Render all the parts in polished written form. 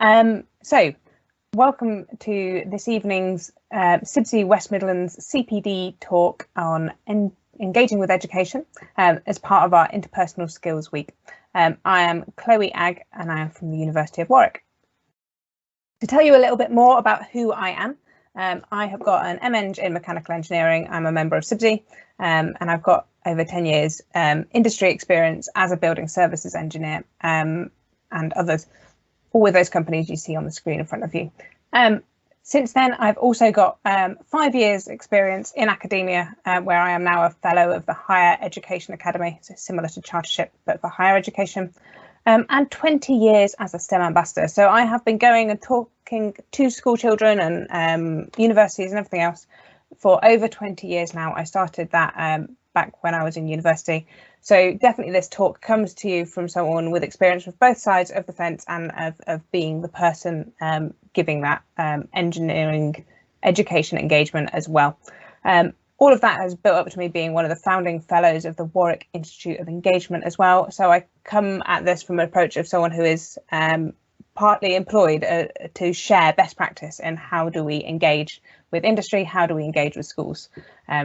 So welcome to this evening's CIBSE West Midlands CPD talk on engaging with education as part of our Interpersonal Skills Week. I am Chloe Agg and I am from the University of Warwick. To tell you a little bit more about who I am, I have got an MEng in mechanical engineering. I'm a member of CIBSE and I've got over 10 years industry experience as a building services engineer and others, all with those companies you see on the screen in front of you. Since then, I've also got 5 years experience in academia, where I am now a fellow of the Higher Education Academy, so similar to chartership, but for higher education, and 20 years as a STEM ambassador. So I have been going and talking to school children and universities and everything else for over 20 years now. I started that back when I was in university. So definitely this talk comes to you from someone with experience with both sides of the fence and of being the person giving that engineering education engagement as well. All of that has built up to me being one of the founding fellows of the Warwick Institute of Engagement as well. So I come at this from an approach of someone who is partly employed to share best practice in how do we engage with industry, how do we engage with schools.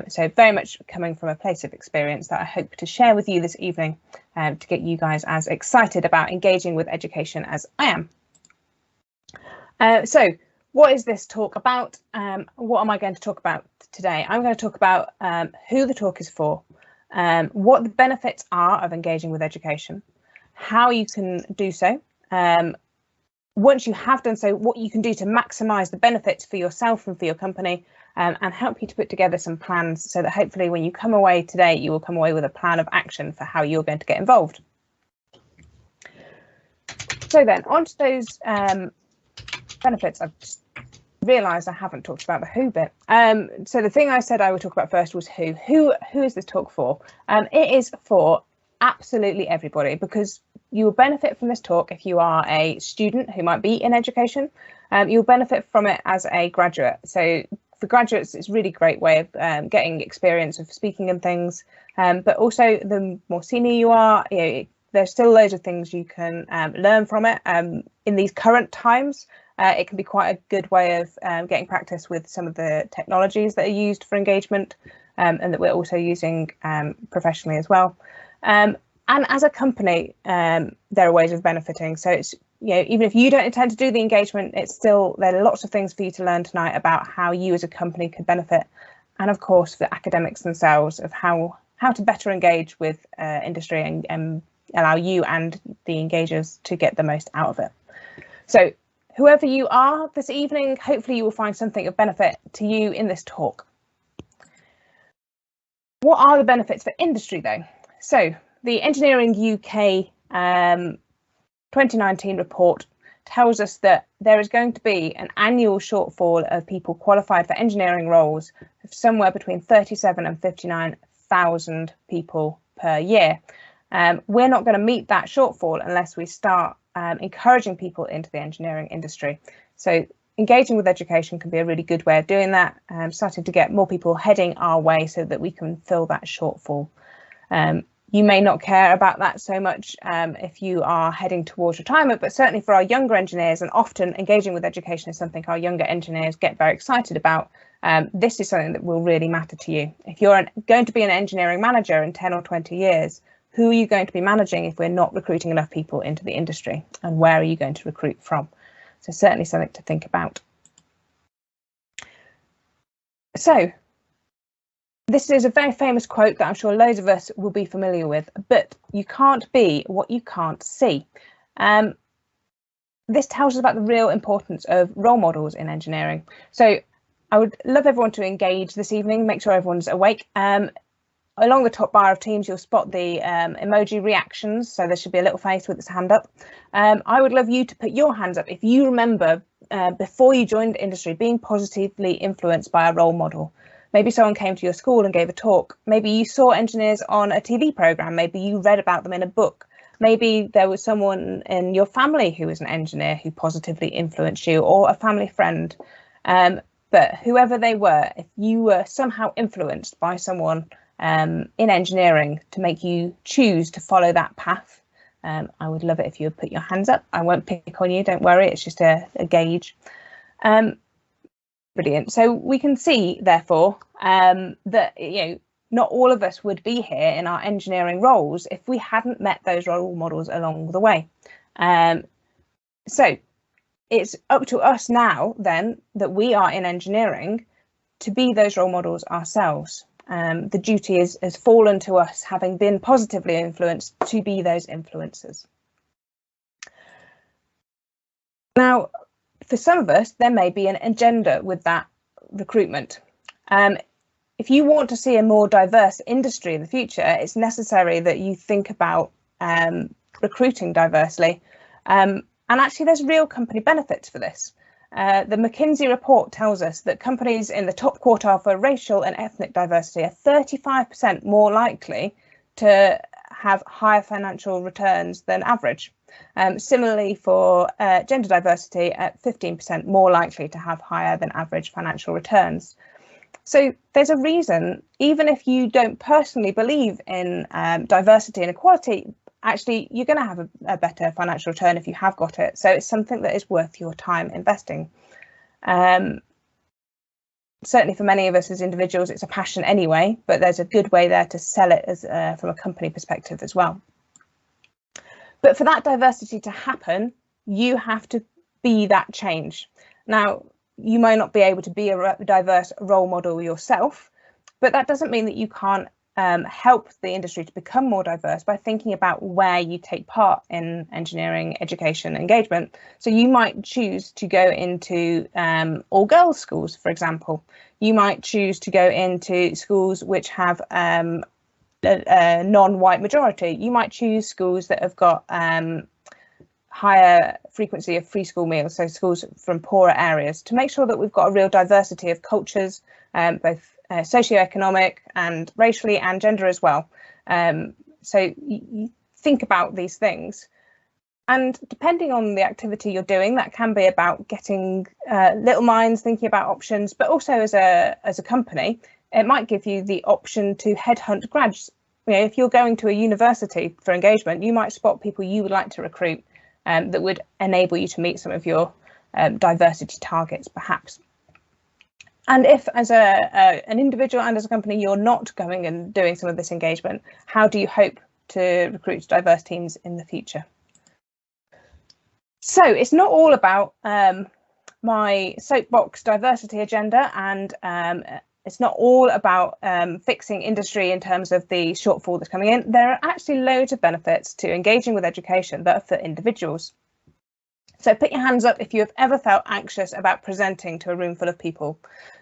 So very much coming from a place of experience that I hope to share with you this evening to get you guys as excited about engaging with education as I am. So what is this talk about? What am I going to talk about today? I'm going to talk about who the talk is for, what the benefits are of engaging with education, how you can do so, once you have done so, what you can do to maximise the benefits for yourself and for your company, and help you to put together some plans so that hopefully when you come away today, you will come away with a plan of action for how you're going to get involved. So then, on to those benefits. I've just realised I haven't talked about the who bit. So the thing I said I would talk about first was who. Who is this talk for? It is for absolutely everybody, because you will benefit from this talk if you are a student who might be in education. You'll benefit from it as a graduate. So for graduates, it's a really great way of getting experience of speaking and things. But also the more senior you are, there's still loads of things you can learn from it. In these current times, it can be quite a good way of getting practice with some of the technologies that are used for engagement and that we're also using professionally as well. And as a company, there are ways of benefiting. So it's, even if you don't intend to do the engagement, it's still, there are lots of things for you to learn tonight about how you as a company could benefit. And of course, for the academics themselves of how to better engage with industry and allow you and the engagers to get the most out of it. So whoever you are this evening, hopefully you will find something of benefit to you in this talk. What are the benefits for industry though? So the Engineering UK 2019 report tells us that there is going to be an annual shortfall of people qualified for engineering roles of somewhere between 37 and 59,000 people per year. We're not going to meet that shortfall unless we start encouraging people into the engineering industry. So engaging with education can be a really good way of doing that, starting to get more people heading our way so that we can fill that shortfall. You may not care about that so much if you are heading towards retirement, but certainly for our younger engineers, and often engaging with education is something our younger engineers get very excited about. This is something that will really matter to you. If you're going to be an engineering manager in 10 or 20 years, who are you going to be managing if we're not recruiting enough people into the industry? And where are you going to recruit from? So certainly something to think about. So this is a very famous quote that I'm sure loads of us will be familiar with, but you can't be what you can't see. This tells us about the real importance of role models in engineering. So I would love everyone to engage this evening, make sure everyone's awake. Along the top bar of Teams, you'll spot the emoji reactions. So there should be a little face with its hand up. I would love you to put your hands up if you remember before you joined the industry being positively influenced by a role model. Maybe someone came to your school and gave a talk. Maybe you saw engineers on a TV programme. Maybe you read about them in a book. Maybe there was someone in your family who was an engineer who positively influenced you, or a family friend. But whoever they were, if you were somehow influenced by someone in engineering to make you choose to follow that path, I would love it if you would put your hands up. I won't pick on you, don't worry, it's just a gauge. Brilliant. So we can see, therefore, that not all of us would be here in our engineering roles if we hadn't met those role models along the way. So it's up to us now, then, that we are in engineering to be those role models ourselves. The duty has fallen to us, having been positively influenced, to be those influencers. Now, for some of us, there may be an agenda with that recruitment. If you want to see a more diverse industry in the future, it's necessary that you think about recruiting diversely. And actually, there's real company benefits for this. The McKinsey report tells us that companies in the top quartile for racial and ethnic diversity are 35% more likely to have higher financial returns than average. Similarly, for gender diversity, at 15% more likely to have higher than average financial returns. So there's a reason, even if you don't personally believe in diversity and equality, actually you're going to have a better financial return if you have got it. So it's something that is worth your time investing. Certainly for many of us as individuals, it's a passion anyway, but there's a good way there to sell it as from a company perspective as well. But for that diversity to happen, you have to be that change. Now, you might not be able to be a diverse role model yourself, but that doesn't mean that you can't help the industry to become more diverse by thinking about where you take part in engineering education engagement. So you might choose to go into all girls schools, for example. You might choose to go into schools which have a non-white majority. You might choose schools that have got higher frequency of free school meals, so schools from poorer areas, to make sure that we've got a real diversity of cultures, both socioeconomic and racially and gender as well. So you think about these things, and depending on the activity you're doing, that can be about getting little minds thinking about options, but also as a company, it might give you the option to headhunt grads. If you're going to a university for engagement, you might spot people you would like to recruit that would enable you to meet some of your diversity targets, perhaps. And if, as an individual and as a company, you're not going and doing some of this engagement, how do you hope to recruit diverse teams in the future? So it's not all about my soapbox diversity agenda, and it's not all about fixing industry in terms of the shortfall that's coming in. There are actually loads of benefits to engaging with education that are for individuals. So put your hands up if you have ever felt anxious about presenting to a room full of people.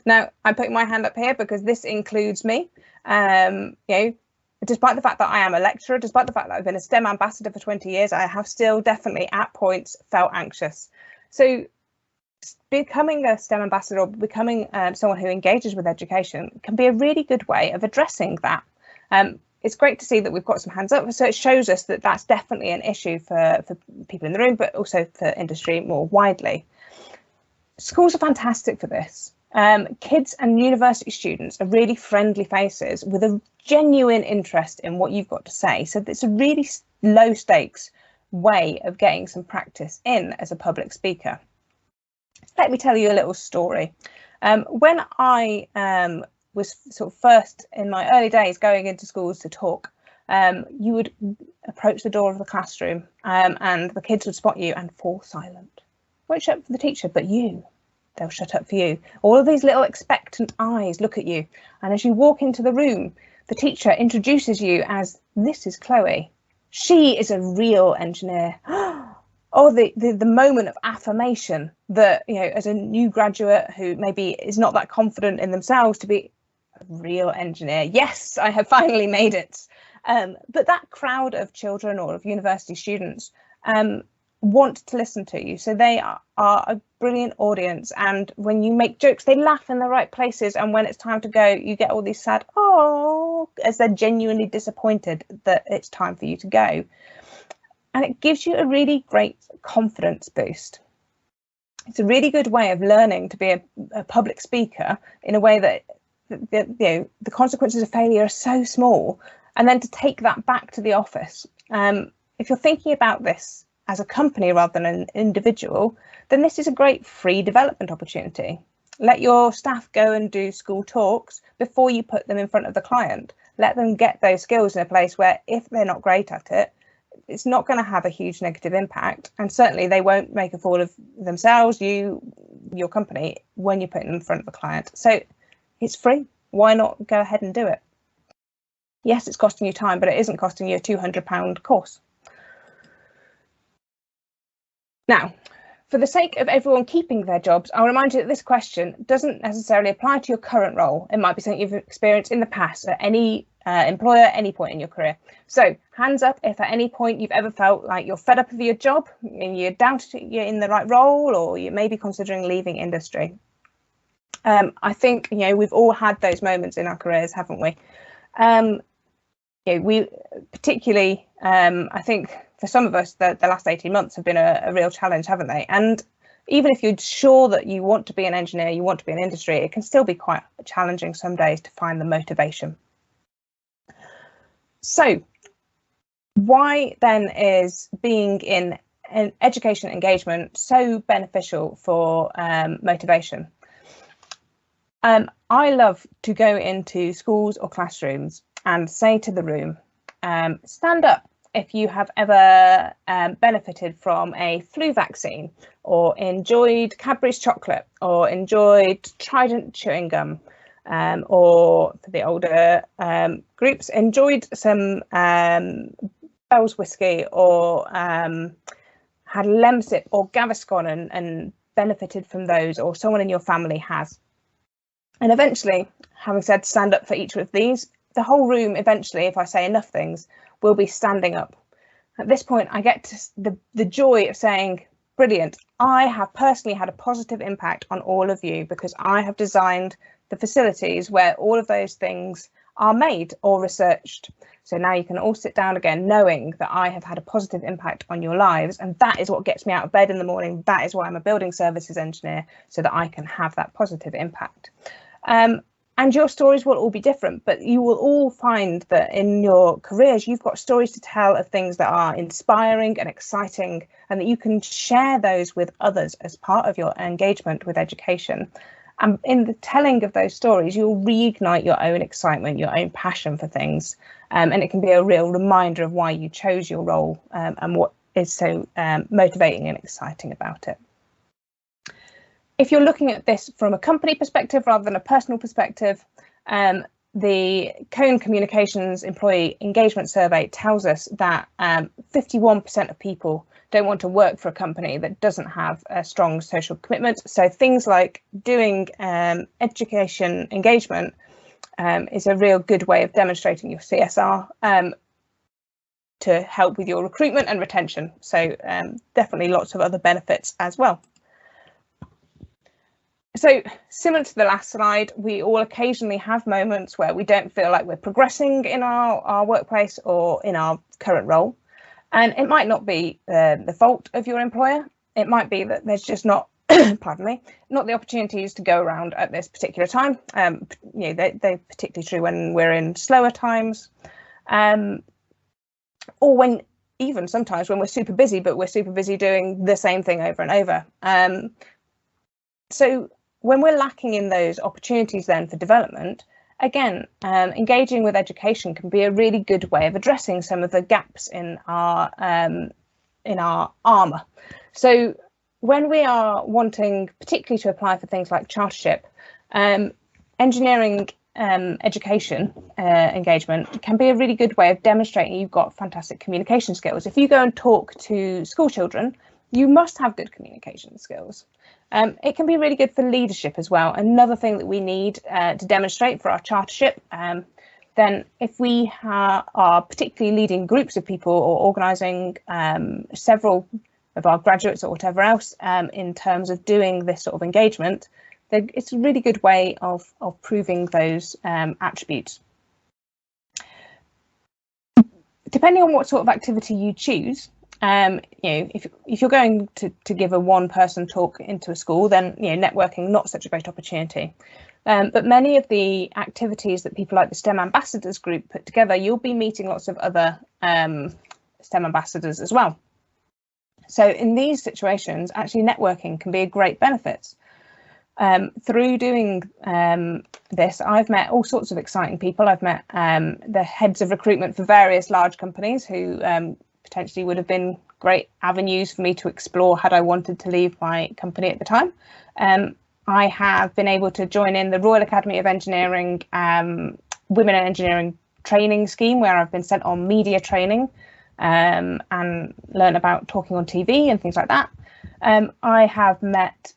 Now, I'm putting my hand up here because this includes me. Despite the fact that I am a lecturer, despite the fact that I've been a STEM ambassador for 20 years, I have still definitely at points felt anxious. So becoming a STEM ambassador, or becoming someone who engages with education, can be a really good way of addressing that. It's great to see that we've got some hands up, so it shows us that that's definitely an issue for people in the room, but also for industry more widely. Schools are fantastic for this. Kids and university students are really friendly faces with a genuine interest in what you've got to say. So it's a really low stakes way of getting some practice in as a public speaker. Let me tell you a little story. When I was sort of first in my early days going into schools to talk, you would approach the door of the classroom and the kids would spot you and fall silent. Won't shut up for the teacher, but you. They'll shut up for you. All of these little expectant eyes look at you. And as you walk into the room, the teacher introduces you as, "This is Chloe. She is a real engineer." Oh, the moment of affirmation that, as a new graduate who maybe is not that confident in themselves to be a real engineer. Yes, I have finally made it. But that crowd of children or of university students want to listen to you. So they are a brilliant audience. And when you make jokes, they laugh in the right places. And when it's time to go, you get all these sad, "Oh," as they're genuinely disappointed that it's time for you to go. And it gives you a really great confidence boost. It's a really good way of learning to be a public speaker in a way that the consequences of failure are so small, and then to take that back to the office. if you're thinking about this as a company rather than an individual, then this is a great free development opportunity. Let your staff go and do school talks before you put them in front of the client. Let them get those skills in a place where, if they're not great at it, it's not going to have a huge negative impact, and certainly they won't make a fool of themselves, your company, when you're putting them in front of a client. So it's free. Why not go ahead and do it? Yes, it's costing you time, but it isn't costing you a £200 course. Now, for the sake of everyone keeping their jobs, I'll remind you that this question doesn't necessarily apply to your current role. It might be something you've experienced in the past at any employer at any point in your career. So hands up if at any point you've ever felt like you're fed up with your job and you doubt you're in the right role, or you may be considering leaving industry. I think, we've all had those moments in our careers, haven't we? We particularly, I think for some of us, the last 18 months have been a real challenge, haven't they? And even if you're sure that you want to be an engineer, you want to be in industry, it can still be quite challenging some days to find the motivation. So why then is being in an education engagement so beneficial for motivation? I love to go into schools or classrooms and say to the room, stand up if you have ever benefited from a flu vaccine, or enjoyed Cadbury's chocolate, or enjoyed Trident chewing gum, or for the older groups, enjoyed some Bell's whiskey, or had Lemsip or Gaviscon and benefited from those, or someone in your family has. And eventually, having said stand up for each of these, the whole room eventually, if I say enough things, will be standing up. At this point, I get to the joy of saying, brilliant, I have personally had a positive impact on all of you because I have designed the facilities where all of those things are made or researched. So now you can all sit down again knowing that I have had a positive impact on your lives, and that is what gets me out of bed in the morning. That is why I'm a building services engineer, so that I can have that positive impact. And your stories will all be different, but you will all find that in your careers, you've got stories to tell of things that are inspiring and exciting, and that you can share those with others as part of your engagement with education. And in the telling of those stories, you'll reignite your own excitement, your own passion for things. And it can be a real reminder of why you chose your role and what is so motivating and exciting about it. If you're looking at this from a company perspective rather than a personal perspective, the Cone Communications Employee Engagement Survey tells us that 51% of people don't want to work for a company that doesn't have a strong social commitment. So things like doing education engagement is a real good way of demonstrating your CSR to help with your recruitment and retention. So definitely lots of other benefits as well. So similar to the last slide, we all occasionally have moments where we don't feel like we're progressing in our workplace or in our current role. And it might not be the fault of your employer. It might be that there's just not, pardon me, not the opportunities to go around at this particular time. They're particularly true when we're in slower times, or when even sometimes when we're super busy, but we're super busy doing the same thing over and over. So when we're lacking in those opportunities then for development, again, engaging with education can be a really good way of addressing some of the gaps in our armour. So when we are wanting particularly to apply for things like chartership, engineering education engagement can be a really good way of demonstrating you've got fantastic communication skills. If you go and talk to school children, you must have good communication skills. It can be really good for leadership as well. Another thing that we need to demonstrate for our chartership, then if we are particularly leading groups of people or organising several of our graduates or whatever else in terms of doing this sort of engagement, then it's a really good way of proving those attributes. Depending on what sort of activity you choose, if you're going to give a one-person talk into a school, then networking not such a great opportunity. But many of the activities that people like the STEM Ambassadors group put together, you'll be meeting lots of other STEM ambassadors as well. So in these situations, actually networking can be a great benefit. Through doing this, I've met all sorts of exciting people. I've met the heads of recruitment for various large companies who potentially would have been great avenues for me to explore had I wanted to leave my company at the time. I have been able to join in the Royal Academy of Engineering Women in Engineering training scheme, where I've been sent on media training and learn about talking on TV and things like that. I have met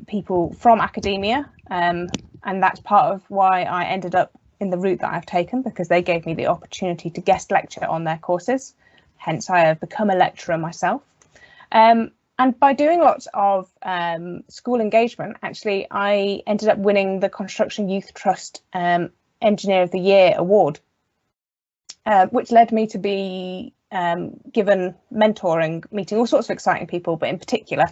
people from academia, and that's part of why I ended up in the route that I've taken, because they gave me the opportunity to guest lecture on their courses. Hence, I have become a lecturer myself. And by doing lots of school engagement, actually, I ended up winning the Construction Youth Trust Engineer of the Year award, which led me to be given mentoring, meeting all sorts of exciting people, but in particular,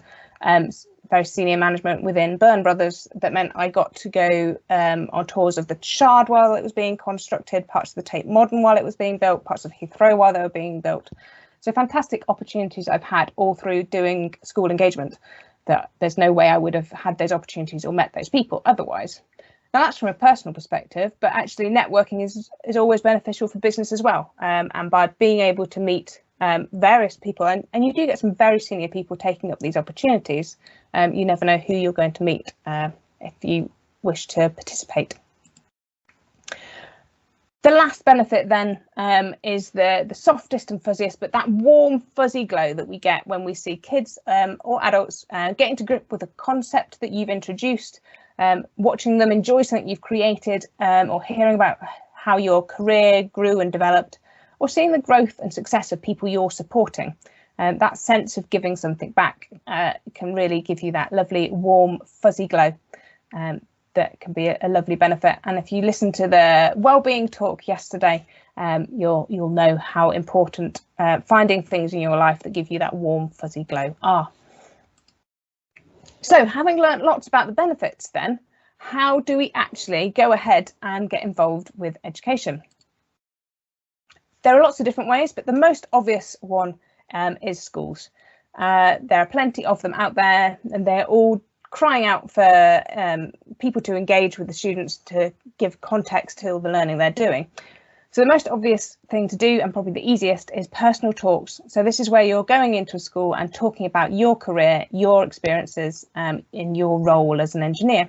very senior management within Byrne Brothers. That meant I got to go on tours of the Shard while it was being constructed, parts of the Tate Modern while it was being built, parts of Heathrow while they were being built. So fantastic opportunities I've had all through doing school engagement, that there's no way I would have had those opportunities or met those people otherwise. Now that's from a personal perspective, but actually networking is always beneficial for business as well. And by being able to meet various people, and you do get some very senior people taking up these opportunities, you never know who you're going to meet if you wish to participate. The last benefit then is the softest and fuzziest, but that warm fuzzy glow that we get when we see kids or adults getting to grip with a concept that you've introduced, watching them enjoy something you've created, or hearing about how your career grew and developed, or seeing the growth and success of people you're supporting. That sense of giving something back can really give you that lovely warm fuzzy glow. That can be a lovely benefit. And if you listen to the wellbeing talk yesterday, you'll know how important finding things in your life that give you that warm fuzzy glow are. So having learnt lots about the benefits, then how do we actually go ahead and get involved with education? There are lots of different ways, but the most obvious one is schools. There are plenty of them out there, and they're all crying out for people to engage with the students, to give context to the learning they're doing. So the most obvious thing to do, and probably the easiest, is personal talks. So this is where you're going into a school and talking about your career, your experiences in your role as an engineer.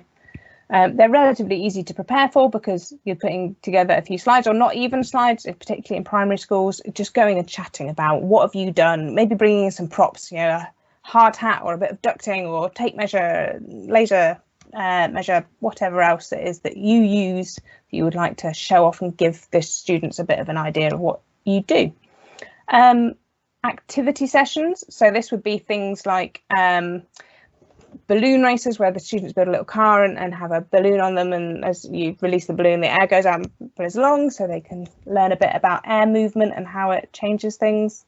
They're relatively easy to prepare for, because you're putting together a few slides, or not even slides, particularly in primary schools, just going and chatting about what have you done, maybe bringing in some props, you know, hard hat or a bit of ducting or tape measure, laser measure, whatever else it is that you use that you would like to show off and give the students a bit of an idea of what you do. Activity sessions, so this would be things like balloon races, where the students build a little car and have a balloon on them, and as you release the balloon, the air goes out and goes along, so they can learn a bit about air movement and how it changes things.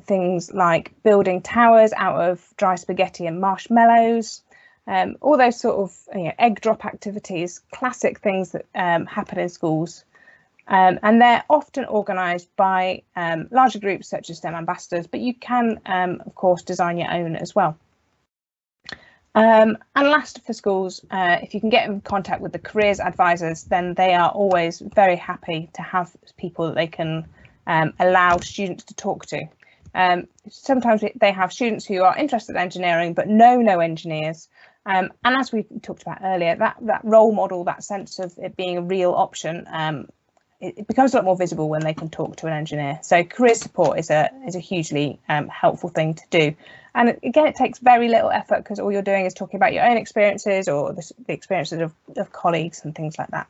Things like building towers out of dry spaghetti and marshmallows, all those sort of egg drop activities, classic things that happen in schools. And they're often organised by larger groups such as STEM ambassadors, but you can, of course, design your own as well. And last for schools, if you can get in contact with the careers advisors, then they are always very happy to have people that they can allow students to talk to. Sometimes they have students who are interested in engineering but no engineers, and as we talked about earlier, that role model, that sense of it being a real option, it becomes a lot more visible when they can talk to an engineer. So career support is a hugely helpful thing to do, and again, it takes very little effort, because all you're doing is talking about your own experiences or the experiences of colleagues and things like that.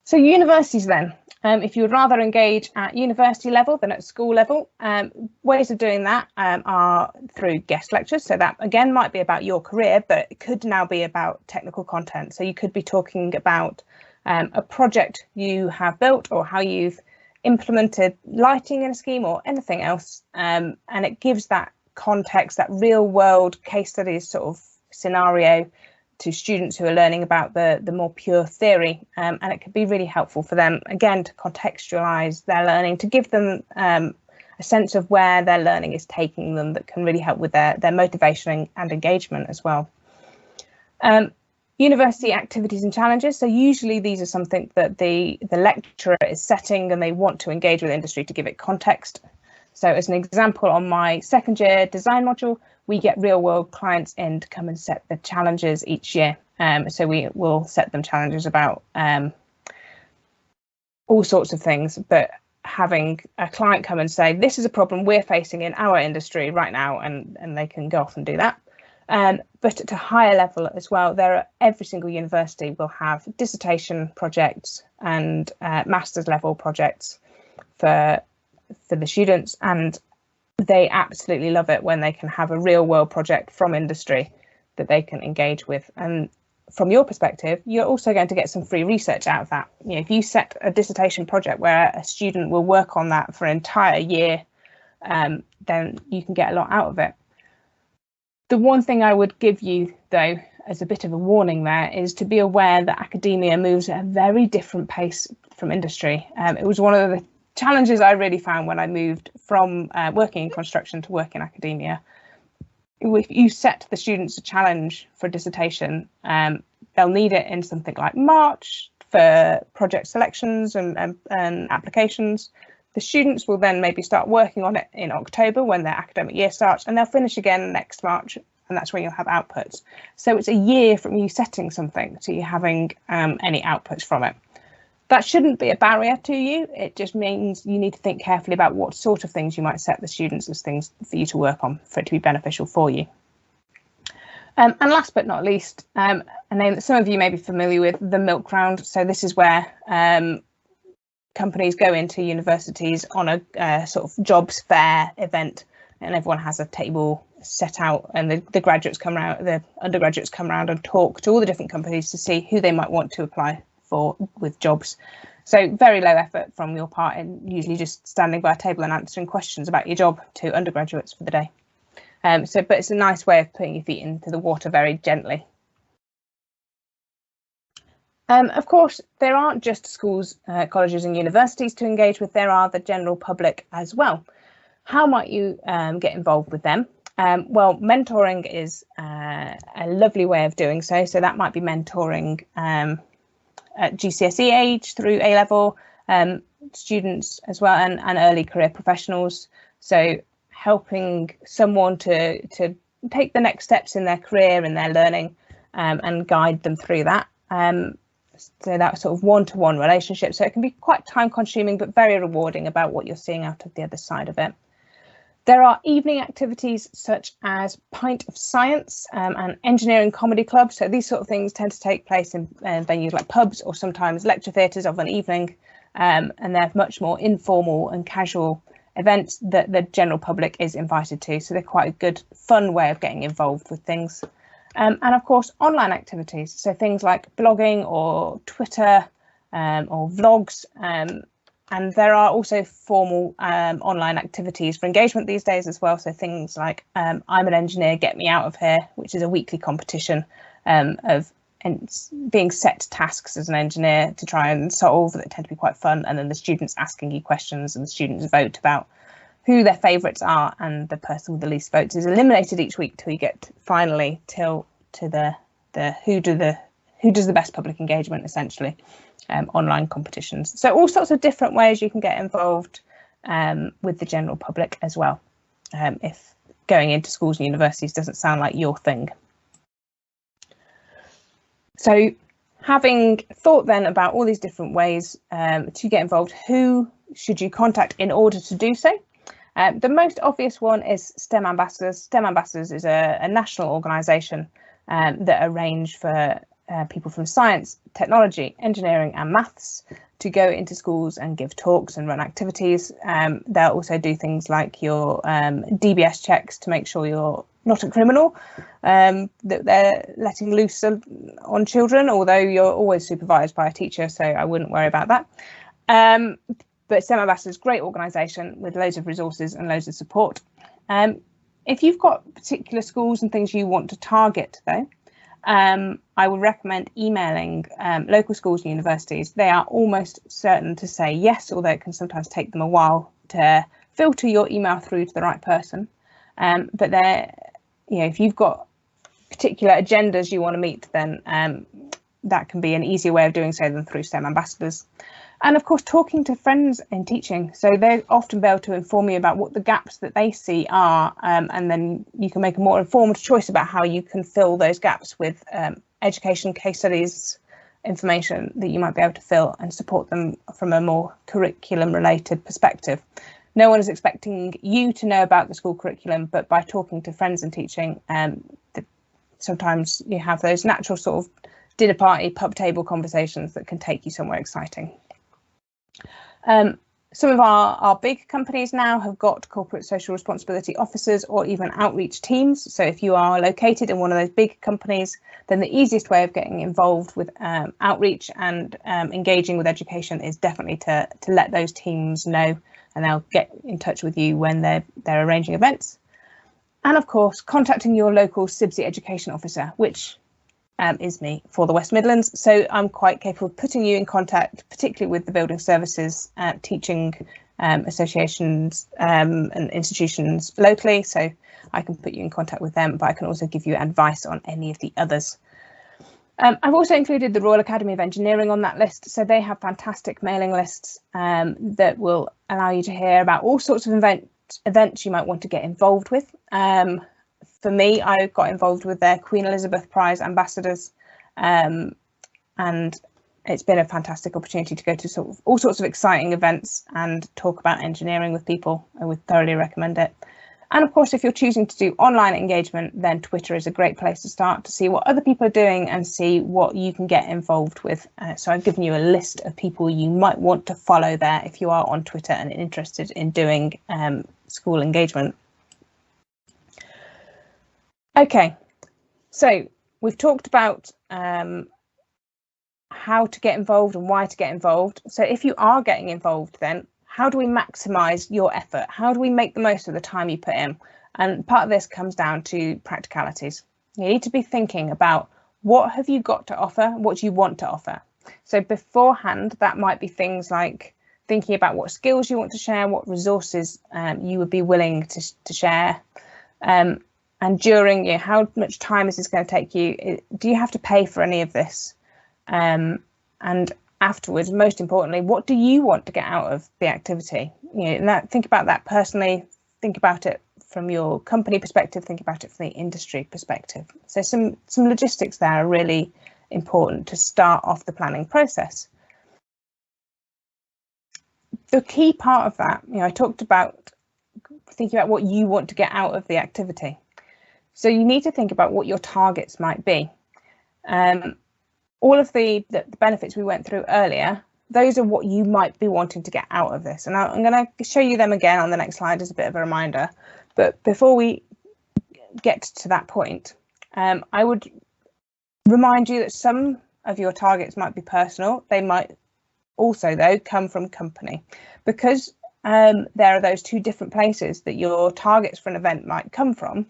So universities then, if you would rather engage at university level than at school level, ways of doing that are through guest lectures. So that again might be about your career, but it could now be about technical content. So you could be talking about a project you have built, or how you've implemented lighting in a scheme, or anything else. And it gives that context, that real world case studies sort of scenario, to students who are learning about the more pure theory, and it could be really helpful for them, again, to contextualise their learning, to give them a sense of where their learning is taking them, that can really help with their motivation and engagement as well. University activities and challenges. So usually these are something that the lecturer is setting and they want to engage with industry to give it context. So as an example, on my second year design module, we get real world clients in to come and set the challenges each year. So we will set them challenges about all sorts of things, but having a client come and say, this is a problem we're facing in our industry right now, and they can go off and do that. But at a higher level as well, every single university will have dissertation projects and master's level projects for the students, and they absolutely love it when they can have a real world project from industry that they can engage with. And from your perspective, you're also going to get some free research out of that. You know, if you set a dissertation project where a student will work on that for an entire year, then you can get a lot out of it. The one thing I would give you, though, as a bit of a warning there, is to be aware that academia moves at a very different pace from industry. It was one of the challenges I really found when I moved from working in construction to work in academia. If you set the students a challenge for a dissertation, they'll need it in something like March for project selections and applications. The students will then maybe start working on it in October when their academic year starts, and they'll finish again next March, and that's when you'll have outputs. So it's a year from you setting something to you having any outputs from it. That shouldn't be a barrier to you. It just means you need to think carefully about what sort of things you might set the students as things for you to work on for it to be beneficial for you. And last but not least, a name that some of you may be familiar with, the milk round. So this is where companies go into universities on a sort of jobs fair event, and everyone has a table set out, and the graduates come around, the undergraduates come around and talk to all the different companies to see who they might want to apply for with jobs. So very low effort from your part, and usually just standing by a table and answering questions about your job to undergraduates for the day. But it's a nice way of putting your feet into the water very gently. Of course, there aren't just schools, colleges and universities to engage with, there are the general public as well. How might you get involved with them? Well, mentoring is a lovely way of doing so. So that might be mentoring at GCSE age through A-level, students as well, and early career professionals. So helping someone to take the next steps in their career and their learning, and guide them through that. So that sort of one-to-one relationship. So it can be quite time consuming, but very rewarding about what you're seeing out of the other side of it. There are evening activities such as Pint of Science and engineering comedy clubs. So these sort of things tend to take place in venues like pubs or sometimes lecture theatres of an evening. And they're much more informal and casual events that the general public is invited to. So they're quite a good, fun way of getting involved with things. And of course, online activities. So things like blogging or Twitter or vlogs. And there are also formal online activities for engagement these days as well. So things like I'm an engineer, get me out of here, which is a weekly competition of being set tasks as an engineer to try and solve that tend to be quite fun. And then the students asking you questions, and the students vote about who their favourites are, and the person with the least votes is eliminated each week till you get finally to the who does the best public engagement, essentially. Online competitions. So all sorts of different ways you can get involved with the general public as well, if going into schools and universities doesn't sound like your thing. So having thought then about all these different ways to get involved, who should you contact in order to do so? The most obvious one is STEM Ambassadors. STEM Ambassadors is a national organisation that arrange for people from science, technology, engineering and maths to go into schools and give talks and run activities. They'll also do things like your DBS checks to make sure you're not a criminal, that they're letting loose on children, although you're always supervised by a teacher, so I wouldn't worry about that. But STEM Ambassadors, great organisation with loads of resources and loads of support. If you've got particular schools and things you want to target though, I would recommend emailing local schools and universities. They are almost certain to say yes, although it can sometimes take them a while to filter your email through to the right person. But if you've got particular agendas you want to meet, then that can be an easier way of doing so than through STEM ambassadors. And of course, talking to friends in teaching. So they're often be able to inform you about what the gaps that they see are, and then you can make a more informed choice about how you can fill those gaps with education case studies, information that you might be able to fill and support them from a more curriculum related perspective. No one is expecting you to know about the school curriculum, but by talking to friends in teaching, sometimes you have those natural sort of dinner party, pub table conversations that can take you somewhere exciting. Some of our big companies now have got corporate social responsibility officers or even outreach teams. So if you are located in one of those big companies, then the easiest way of getting involved with outreach and engaging with education is definitely to let those teams know, and they'll get in touch with you when they're arranging events. And of course, contacting your local CIBSE education officer, which is me for the West Midlands. So I'm quite capable of putting you in contact, particularly with the building services, teaching associations and institutions locally. So I can put you in contact with them, but I can also give you advice on any of the others. I've also included the Royal Academy of Engineering on that list. So they have fantastic mailing lists that will allow you to hear about all sorts of events you might want to get involved with. For me, I got involved with their Queen Elizabeth Prize ambassadors, and it's been a fantastic opportunity to go to all sorts of exciting events and talk about engineering with people. I would thoroughly recommend it. And of course, if you're choosing to do online engagement, then Twitter is a great place to start to see what other people are doing and see what you can get involved with. So I've given you a list of people you might want to follow there if you are on Twitter and interested in doing school engagement. Okay, so we've talked about how to get involved and why to get involved. So if you are getting involved, then how do we maximise your effort? How do we make the most of the time you put in? And part of this comes down to practicalities. You need to be thinking about what have you got to offer, what do you want to offer? So beforehand, that might be things like thinking about what skills you want to share, what resources you would be willing to share. And during, how much time is this going to take you? Do you have to pay for any of this? And afterwards, most importantly, what do you want to get out of the activity? Think about that personally. Think about it from your company perspective. Think about it from the industry perspective. So some logistics there are really important to start off the planning process. The key part of that, I talked about thinking about what you want to get out of the activity. So you need to think about what your targets might be. All of the benefits we went through earlier, those are what you might be wanting to get out of this. And I'm going to show you them again on the next slide as a bit of a reminder. But before we get to that point, I would remind you that some of your targets might be personal. They might also, though, come from company, because there are those two different places that your targets for an event might come from.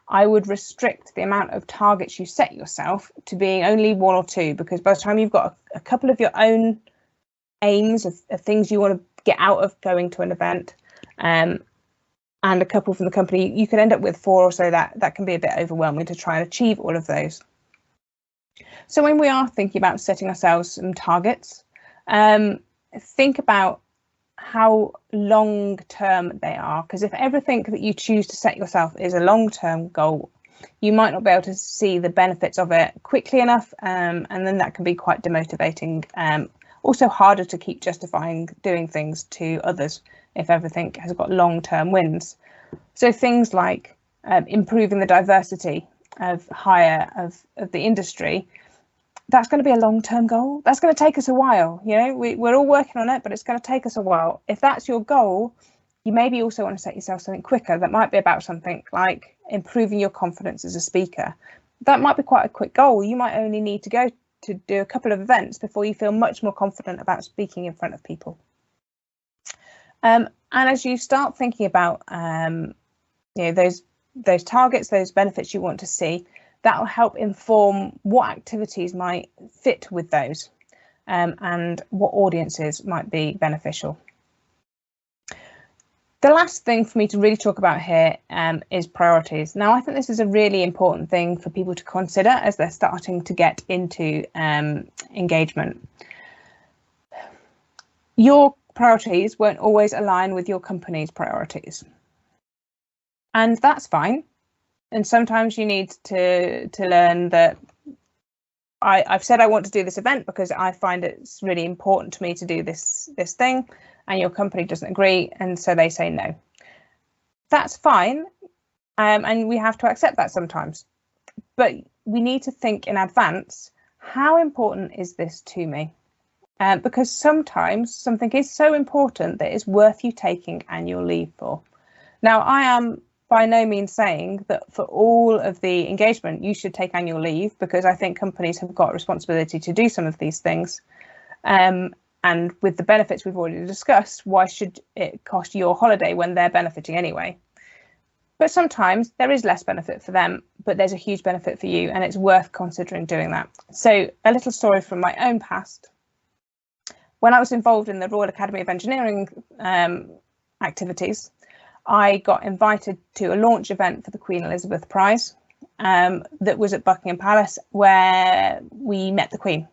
I would restrict the amount of targets you set yourself to being only one or two, because by the time you've got a couple of your own aims of things you want to get out of going to an event, and a couple from the company, you can end up with 4 or so. That can be a bit overwhelming to try and achieve all of those. So when we are thinking about setting ourselves some targets, think about how long term they are, because if everything that you choose to set yourself is a long term goal, you might not be able to see the benefits of it quickly enough, and then that can be quite demotivating. Also harder to keep justifying doing things to others if everything has got long term wins. So things like improving the diversity of the industry, that's going to be a long-term goal. That's going to take us a while. We're all working on it, but it's going to take us a while. If that's your goal, you maybe also want to set yourself something quicker. That might be about something like improving your confidence as a speaker. That might be quite a quick goal. You might only need to go to do a couple of events before you feel much more confident about speaking in front of people. And as you start thinking about those targets, those benefits you want to see, that will help inform what activities might fit with those and what audiences might be beneficial. The last thing for me to really talk about here is priorities. Now, I think this is a really important thing for people to consider as they're starting to get into engagement. Your priorities won't always align with your company's priorities. And that's fine. And sometimes you need to learn that I've said I want to do this event because I find it's really important to me to do this thing, and your company doesn't agree, and so they say no. That's fine, and we have to accept that sometimes. But we need to think in advance, how important is this to me? Because sometimes something is so important that it's worth you taking annual leave for. Now, I am by no means saying that for all of the engagement you should take annual leave, because I think companies have got a responsibility to do some of these things. And with the benefits we've already discussed, why should it cost your holiday when they're benefiting anyway? But sometimes there is less benefit for them, but there's a huge benefit for you, and it's worth considering doing that. So a little story from my own past. When I was involved in the Royal Academy of Engineering activities, I got invited to a launch event for the Queen Elizabeth Prize that was at Buckingham Palace, where we met the Queen.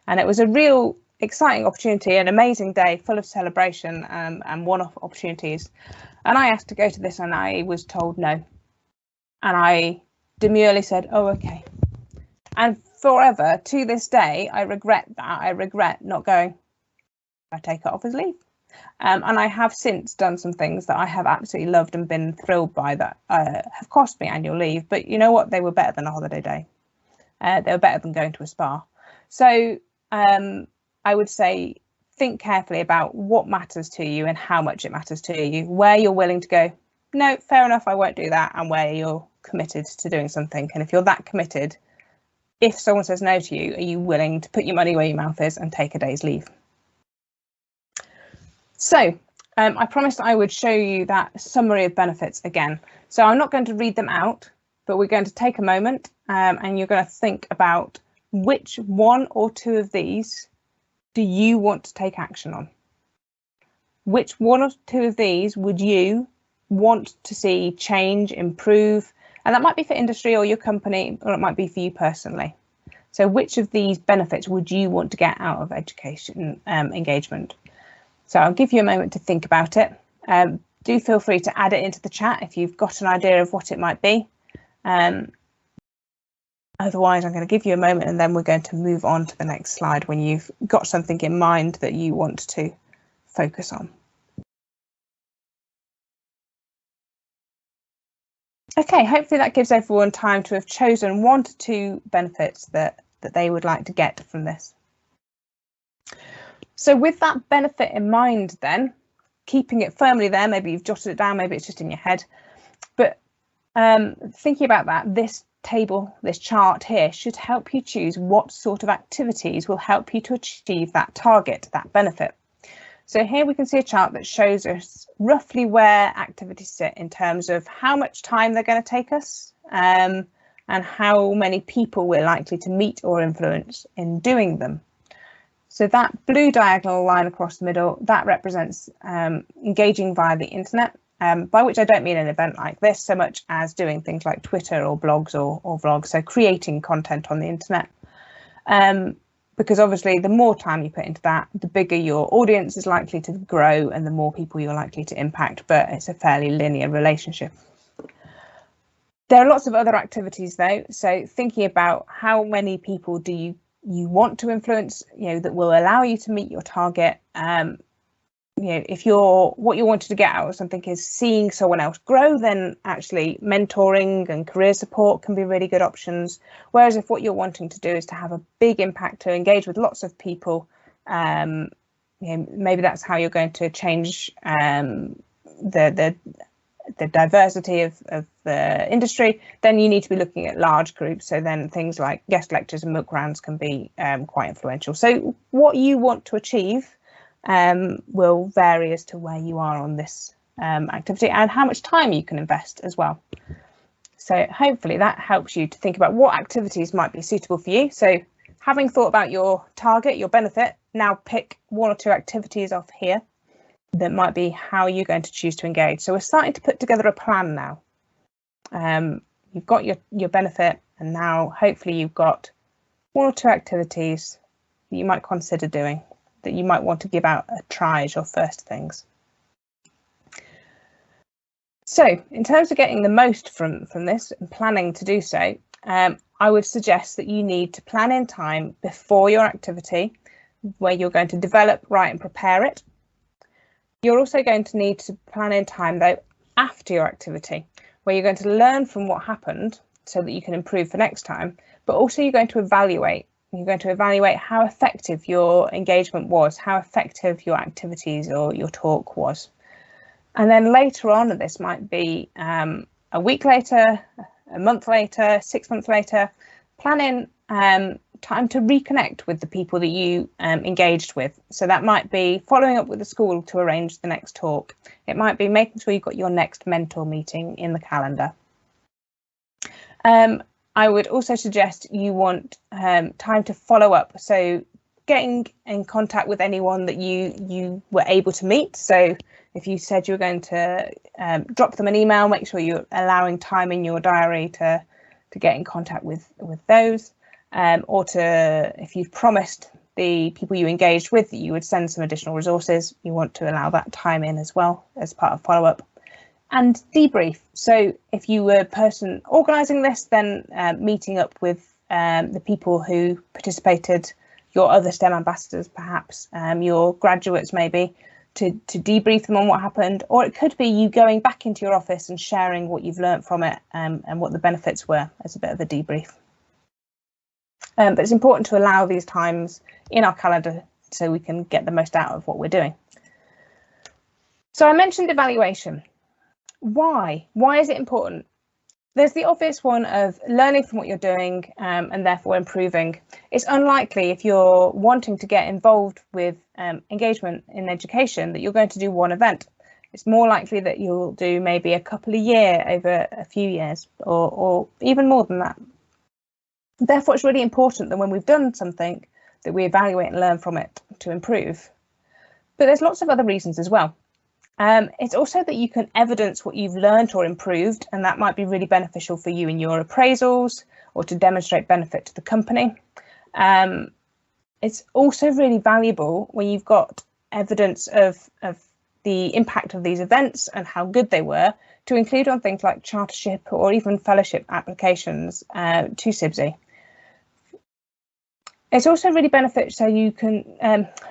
And it was a real exciting opportunity, an amazing day full of celebration and one-off opportunities. And I asked to go to this and I was told no. And I demurely said, oh, OK. And forever to this day, I regret that. I regret not going. I take it off as leave. And I have since done some things that I have absolutely loved and been thrilled by that have cost me annual leave. But you know what? They were better than a holiday day. They were better than going to a spa. So I would say think carefully about what matters to you and how much it matters to you, where you're willing to go, no, fair enough, I won't do that, and where you're committed to doing something. And if you're that committed, if someone says no to you, are you willing to put your money where your mouth is and take a day's leave? So I promised I would show you that summary of benefits again. So I'm not going to read them out, but we're going to take a moment and you're going to think about which one or two of these do you want to take action on? Which one or two of these would you want to see change, improve? And that might be for industry or your company, or it might be for you personally. So which of these benefits would you want to get out of education engagement? So I'll give you a moment to think about it. Do feel free to add it into the chat if you've got an idea of what it might be. Otherwise, I'm going to give you a moment and then we're going to move on to the next slide when you've got something in mind that you want to focus on. Okay, hopefully that gives everyone time to have chosen one to two benefits that they would like to get from this. So with that benefit in mind then, keeping it firmly there, maybe you've jotted it down, maybe it's just in your head, but thinking about that, this table, this chart here should help you choose what sort of activities will help you to achieve that target, that benefit. So here we can see a chart that shows us roughly where activities sit in terms of how much time they're going to take us and how many people we're likely to meet or influence in doing them. So that blue diagonal line across the middle, that represents engaging via the internet, by which I don't mean an event like this so much as doing things like Twitter or blogs or vlogs, so creating content on the internet. Because obviously the more time you put into that, the bigger your audience is likely to grow and the more people you're likely to impact, but it's a fairly linear relationship. There are lots of other activities though, so thinking about how many people do you want to influence, that will allow you to meet your target. If what you wanted to get out of something is seeing someone else grow, then actually mentoring and career support can be really good options. Whereas if what you're wanting to do is to have a big impact, to engage with lots of people, maybe that's how you're going to change the diversity of the industry, then you need to be looking at large groups. So then things like guest lectures and MOOC rounds can be quite influential. So what you want to achieve will vary as to where you are on this activity and how much time you can invest as well. So hopefully that helps you to think about what activities might be suitable for you. So having thought about your target, your benefit, now pick 1 or 2 activities off here that might be how you're going to choose to engage. So we're starting to put together a plan now. You've got your benefit, and now hopefully you've got 1 or 2 activities that you might consider doing, that you might want to give out a try as your first things. So in terms of getting the most from this and planning to do so, I would suggest that you need to plan in time before your activity, where you're going to develop, write and prepare it. You're also going to need to plan in time though after your activity, where you're going to learn from what happened so that you can improve for next time, but also you're going to evaluate. You're going to evaluate how effective your engagement was, how effective your activities or your talk was. And then later on, this might be a week later, a month later, 6 months later, plan in time to reconnect with the people that you engaged with. So that might be following up with the school to arrange the next talk. It might be making sure you've got your next mentor meeting in the calendar. I would also suggest you want time to follow up. So getting in contact with anyone that you were able to meet. So if you said you were going to drop them an email, make sure you're allowing time in your diary to get in contact with those, or if you've promised the people you engaged with that you would send some additional resources, you want to allow that time in as well as part of follow-up. And debrief. So if you were a person organising this, then meeting up with the people who participated, your other STEM ambassadors, perhaps your graduates maybe, to debrief them on what happened. Or it could be you going back into your office and sharing what you've learnt from it and what the benefits were as a bit of a debrief. But it's important to allow these times in our calendar so we can get the most out of what we're doing. So I mentioned evaluation. Why? Why is it important? There's the obvious one of learning from what you're doing and therefore improving. It's unlikely if you're wanting to get involved with engagement in education that you're going to do one event. It's more likely that you'll do maybe a couple a year over a few years or even more than that. Therefore, it's really important that when we've done something that we evaluate and learn from it to improve. But there's lots of other reasons as well. It's also that you can evidence what you've learned or improved, and that might be really beneficial for you in your appraisals or to demonstrate benefit to the company. It's also really valuable when you've got evidence of the impact of these events and how good they were to include on things like chartership or even fellowship applications to CIBSE. It's also really beneficial, so you can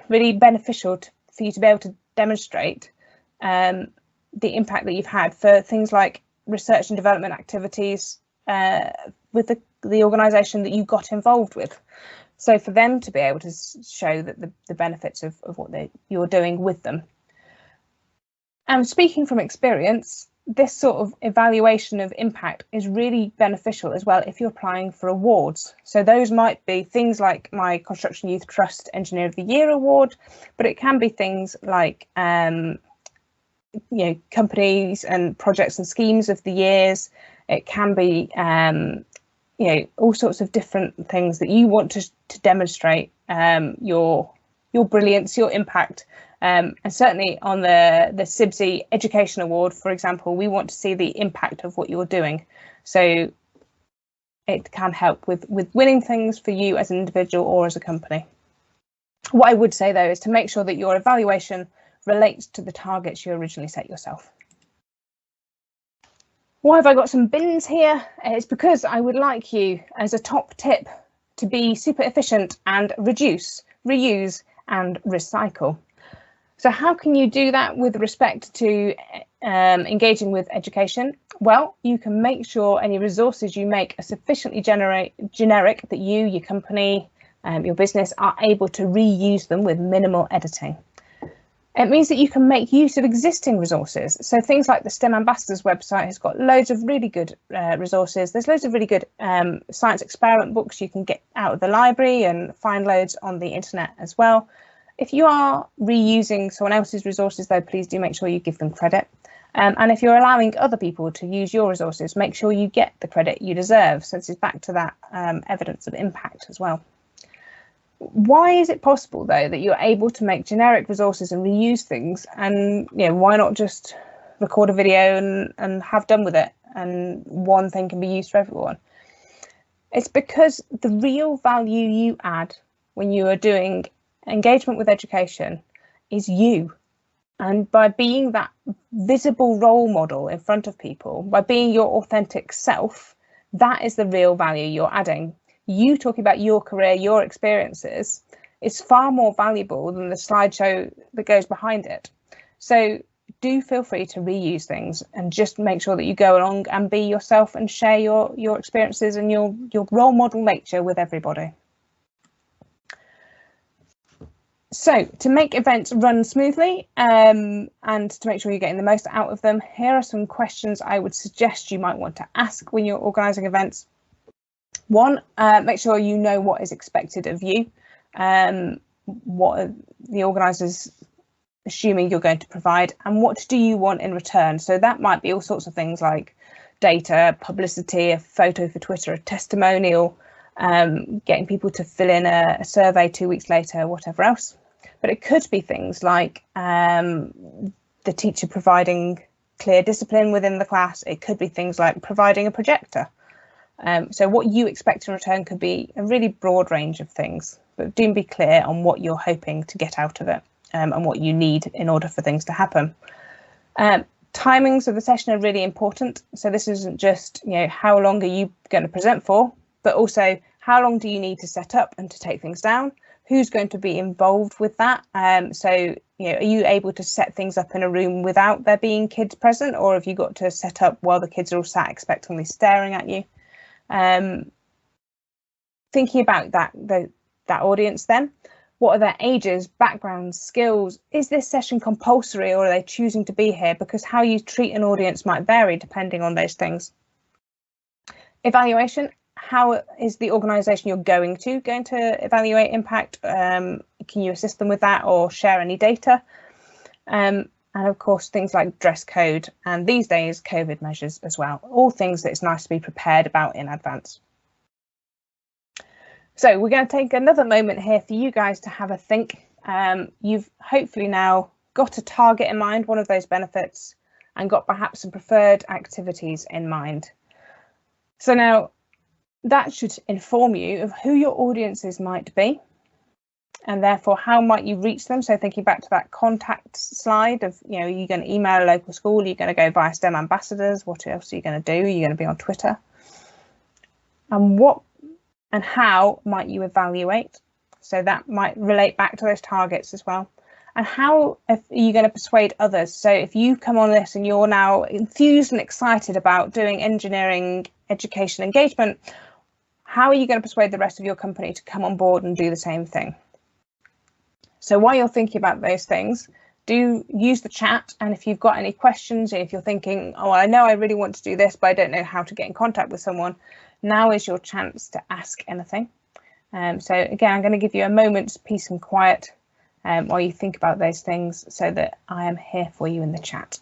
for you to be able to demonstrate the impact that you've had for things like research and development activities with the organisation that you got involved with. So for them to be able to show that the benefits of what you're doing with them. And speaking from experience, this sort of evaluation of impact is really beneficial as well if you're applying for awards. So those might be things like my Construction Youth Trust Engineer of the Year award, but it can be things like companies and projects and schemes of the years. It can be all sorts of different things that you want to demonstrate your brilliance, your impact. And certainly on the CIBSE Education Award, for example, we want to see the impact of what you're doing. So it can help with winning things for you as an individual or as a company. What I would say, though, is to make sure that your evaluation relates to the targets you originally set yourself. Why have I got some bins here? It's because I would like you, as a top tip, to be super efficient and reduce, reuse and recycle. So how can you do that with respect to engaging with education? Well, you can make sure any resources you make are sufficiently generic that you, your company, your business are able to reuse them with minimal editing. It means that you can make use of existing resources. So things like the STEM Ambassadors website has got loads of really good resources. There's loads of really good science experiment books you can get out of the library and find loads on the internet as well. If you are reusing someone else's resources, though, please do make sure you give them credit. And if you're allowing other people to use your resources, make sure you get the credit you deserve. So this is back to that evidence of impact as well. Why is it possible, though, that you're able to make generic resources and reuse things? And why not just record a video and have done with it, and one thing can be used for everyone? It's because the real value you add when you are doing engagement with education is you. And by being that visible role model in front of people, by being your authentic self, that is the real value you're adding. You talking about your career, your experiences, is far more valuable than the slideshow that goes behind it. So do feel free to reuse things, and just make sure that you go along and be yourself and share your experiences and your role model nature with everybody. So to make events run smoothly and to make sure you're getting the most out of them, here are some questions I would suggest you might want to ask when you're organising events. One, make sure you know what is expected of you, what are the organisers assuming you're going to provide, and what do you want in return. So that might be all sorts of things like data, publicity, a photo for Twitter, a testimonial, getting people to fill in a survey 2 weeks later, whatever else. But it could be things like the teacher providing clear discipline within the class. It could be things like providing a projector. So what you expect in return could be a really broad range of things, but do be clear on what you're hoping to get out of it, and what you need in order for things to happen. Timings of the session are really important. So this isn't just how long are you going to present for, but also how long do you need to set up and to take things down? Who's going to be involved with that? So are you able to set things up in a room without there being kids present, or have you got to set up while the kids are all sat expectantly staring at you? Thinking about that audience then, what are their ages, backgrounds, skills? Is this session compulsory, or are they choosing to be here? Because how you treat an audience might vary depending on those things. Evaluation, how is the organisation you're going to evaluate impact? Can you assist them with that or share any data? And of course, things like dress code and these days COVID measures as well. All things that it's nice to be prepared about in advance. So we're going to take another moment here for you guys to have a think. You've hopefully now got a target in mind, one of those benefits, and got perhaps some preferred activities in mind. So now that should inform you of who your audiences might be, and therefore how might you reach them. So thinking back to that contact slide of, are you going to email a local school? Are you going to go via STEM ambassadors? What else are you going to do? Are you going to be on Twitter? And what and how might you evaluate? So that might relate back to those targets as well. And how are you going to persuade others? So if you come on this and you're now enthused and excited about doing engineering, education, engagement, how are you going to persuade the rest of your company to come on board and do the same thing? So while you're thinking about those things, do use the chat. And if you've got any questions, if you're thinking, oh, I know I really want to do this, but I don't know how to get in contact with someone, now is your chance to ask anything. So again, I'm going to give you a moment's peace and quiet while you think about those things, so that I am here for you in the chat.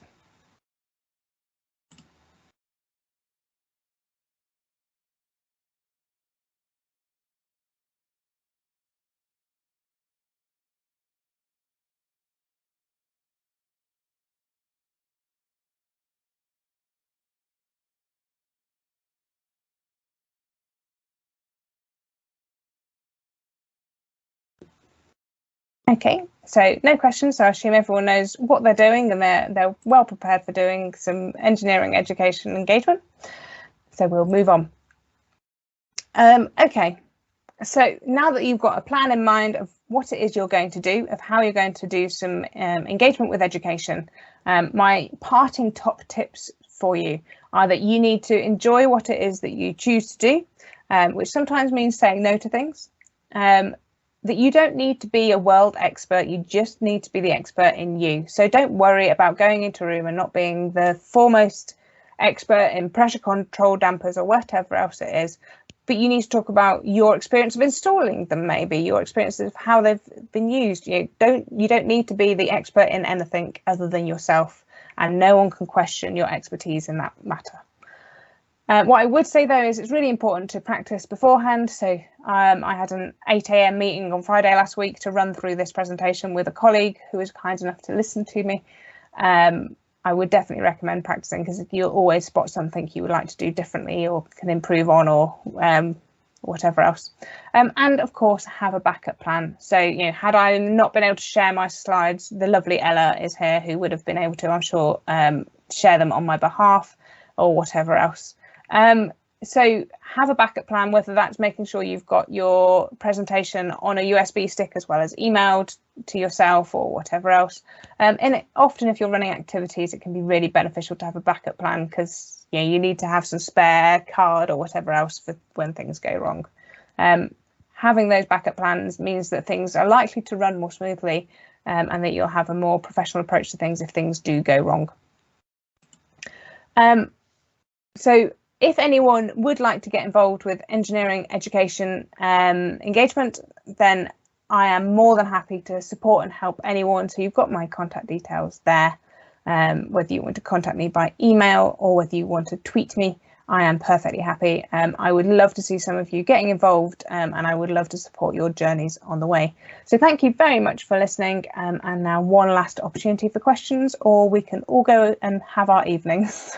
Okay, so no questions. So I assume everyone knows what they're doing, and they're well prepared for doing some engineering education engagement. So we'll move on. Okay, so now that you've got a plan in mind of what it is you're going to do, of how you're going to do some engagement with education, my parting top tips for you are that you need to enjoy what it is that you choose to do, which sometimes means saying no to things. That you don't need to be a world expert, you just need to be the expert in you. So don't worry about going into a room and not being the foremost expert in pressure control dampers or whatever else it is, but you need to talk about your experience of installing them, maybe your experience of how they've been used. You don't need to be the expert in anything other than yourself, and no one can question your expertise in that matter. What I would say though is it's really important to practice beforehand. So I had an 8 a.m. meeting on Friday last week to run through this presentation with a colleague who was kind enough to listen to me. I would definitely recommend practicing, because you'll always spot something you would like to do differently or can improve on, or whatever else. And of course, have a backup plan. So, you know, had I not been able to share my slides, the lovely Ella is here who would have been able to, I'm sure, share them on my behalf or whatever else. So have a backup plan, whether that's making sure you've got your presentation on a USB stick as well as emailed to yourself or whatever else. And often if you're running activities, it can be really beneficial to have a backup plan, because you know, you need to have some spare card or whatever else for when things go wrong. Having those backup plans means that things are likely to run more smoothly, and that you'll have a more professional approach to things if things do go wrong. So if anyone would like to get involved with engineering education engagement, then I am more than happy to support and help anyone. So you've got my contact details there, whether you want to contact me by email or whether you want to tweet me, I am perfectly happy. I would love to see some of you getting involved, and I would love to support your journeys on the way. So thank you very much for listening, and now one last opportunity for questions, or we can all go and have our evenings.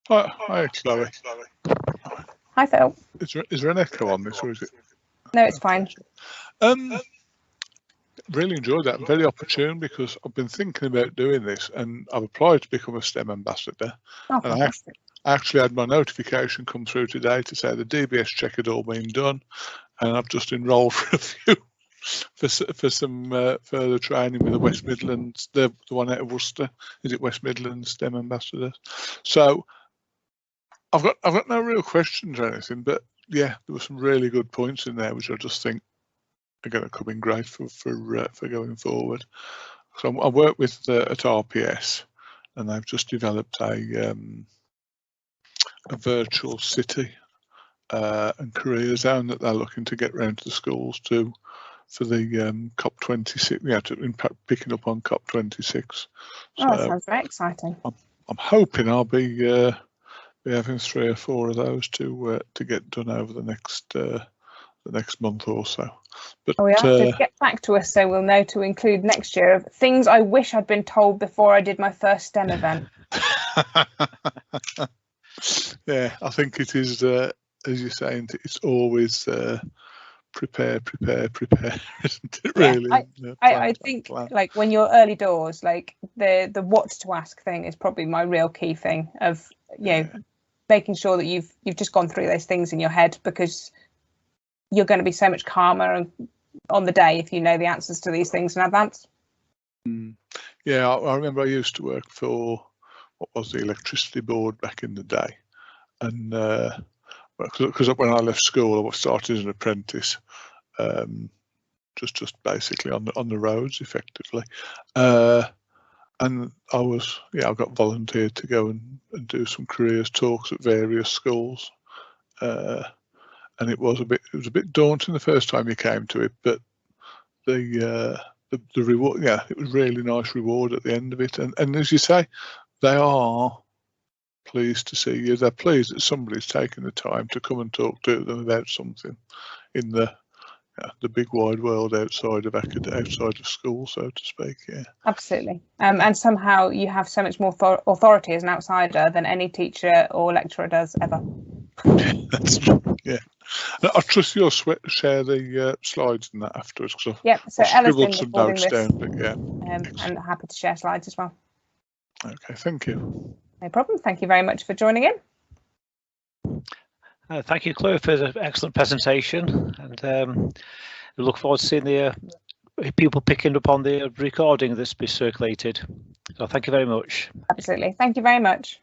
Hi, Chloe. Hi, Phil. Is there an echo on this, or is it? No, it's fine. Really enjoyed that. Very opportune, because I've been thinking about doing this, and I've applied to become a STEM ambassador. Oh, and I actually had my notification come through today to say the DBS check had all been done, and I've just enrolled for a few for some further training with the West Midlands, the one out of Worcester. Is it West Midlands STEM ambassadors? So I've got no real questions or anything, but yeah, there were some really good points in there which I just think are going to come in great for going forward. So I work with at RPS, and they've just developed a virtual city and career zone that they're looking to get round to the schools for the COP26. Yeah, in fact, picking up on COP26. Oh, that sounds very exciting. I'm hoping I'll be having 3 or 4 of those to get done over the next month or so. But we have to get back to us so we'll know to include next year of things I wish I'd been told before I did my first STEM event. Yeah, I think it is, as you're saying, it's always prepare, isn't it, really? Yeah, I think like when you're early doors, like the what to ask thing is probably my real key thing of, you know, making sure that you've just gone through those things in your head, because you're going to be so much calmer on the day if you know the answers to these things in advance. Yeah, I remember I used to work for what was the electricity board back in the day, and because when I left school, I started as an apprentice, just basically on the roads, effectively, and I got volunteered to go and do some careers talks at various schools, and it was a bit daunting the first time you came to it, but the reward, yeah, it was really nice reward at the end of it, and as you say, they are pleased to see you. They're pleased that somebody's taken the time to come and talk to them about something in the big wide world outside of school, so to speak. Yeah, absolutely. And somehow you have so much more authority as an outsider than any teacher or lecturer does ever. That's true. Yeah, I trust you'll share the slides and that afterwards. Yeah, so I've scribbled some notes down, but yeah, and happy to share slides as well. Okay, thank you. No problem. Thank you very much for joining in. Thank you, Chloe, for the excellent presentation, and we look forward to seeing the people picking up on the recording that's been circulated. So thank you very much. Absolutely. Thank you very much.